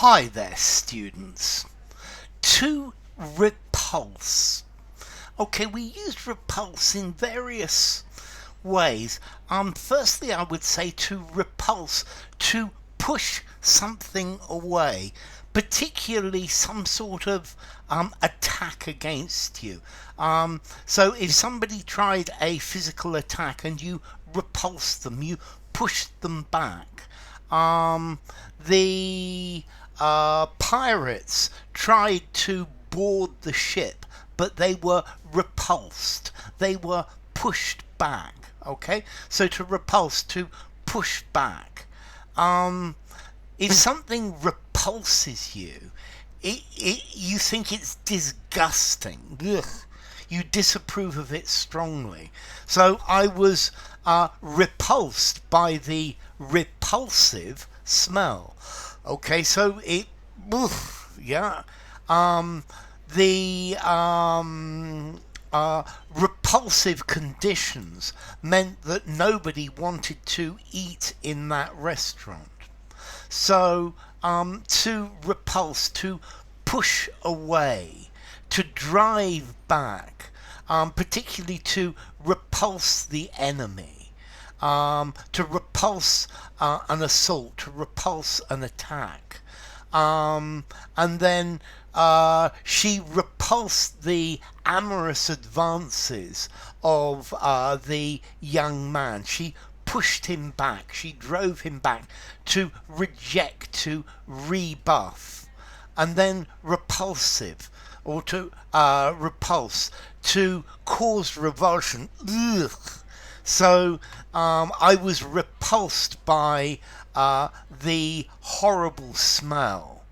Hi there, students. To repulse. Okay, we use repulse in various ways. Firstly, I would say to repulse, to push something away, particularly some sort of attack against you. So if somebody tried a physical attack and you repulsed them, you pushed them back. The pirates tried to board the ship, but they were repulsed. They were pushed back. Okay, so to repulse, to push back. If something repulses you, you think it's disgusting. Ugh. You disapprove of it strongly. So I was repulsed by the repulsive smell. Okay, so it, oof, yeah. The repulsive conditions meant that nobody wanted to eat in that restaurant. So to repulse, to push away, to drive back, particularly to repulse the enemy, to repulse an assault, to repulse an attack. And then she repulsed the amorous advances of the young man. She pushed him back. She drove him back to reject, to rebuff. And then repulsive, or to repulse, to cause revulsion. Ugh. So I was repulsed by the horrible smell.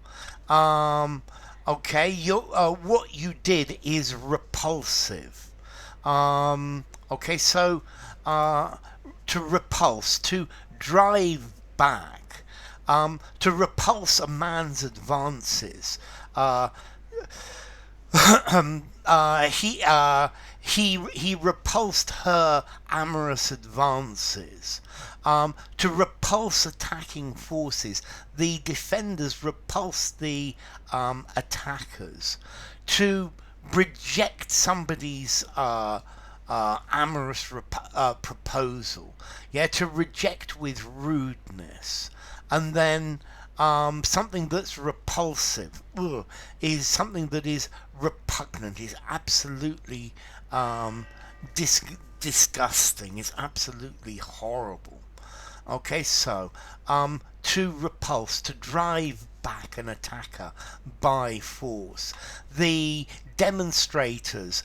Okay, what you did is repulsive. Okay, so to repulse, to drive back, to repulse a man's advances. He repulsed her amorous advances. To repulse attacking forces, the defenders repulsed the attackers. To reject somebody's amorous proposal, yeah, to reject with rudeness. And then something that's repulsive is something that is repugnant, is absolutely disgusting, is absolutely horrible. Okay, so to repulse, to drive back an attacker by force. The demonstrators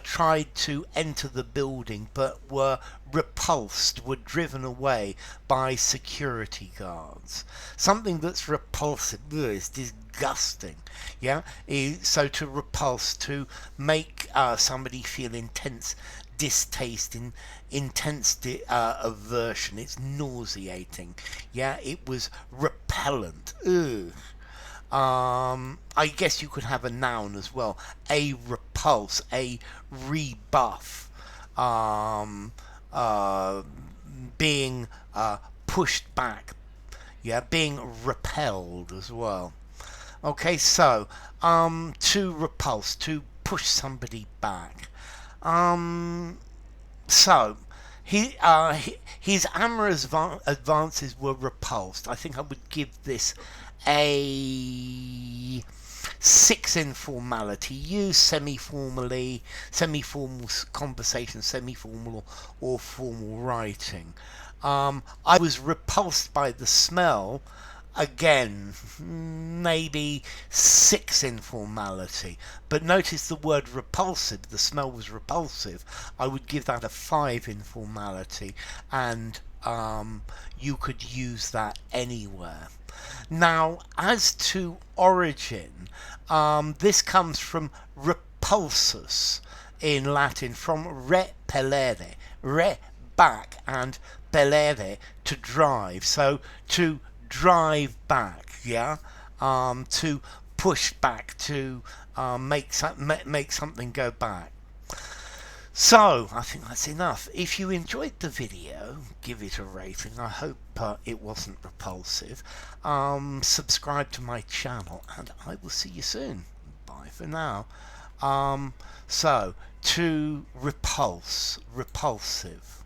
tried to enter the building but were repulsed, were driven away by security guards. Something that's repulsive is disgusting. Yeah, so to repulse, to make somebody feel intense distaste, intense aversion. It's nauseating. Yeah, it was repellent. Ugh. I guess you could have a noun as well. A repulse, a rebuff, being pushed back. Yeah, being repelled as well. Okay, so to repulse, to push somebody back. So his amorous advances were repulsed. I think I would give this a 6 in formality. Use semi-formally, semi-formal conversation, semi-formal or formal writing. I was repulsed by the smell. Again, maybe 6 in formality. But notice the word repulsive, the smell was repulsive. I would give that a 5 in formality, and you could use that anywhere. Now, as to origin, this comes from repulsus in Latin, from repellere, re back, and pellere, to drive. So to drive back, yeah, to push back, to make something go back. So, I think that's enough. If you enjoyed the video, give it a rating. I hope it wasn't repulsive. Subscribe to my channel, and I will see you soon. Bye for now. So, to repulse, repulsive.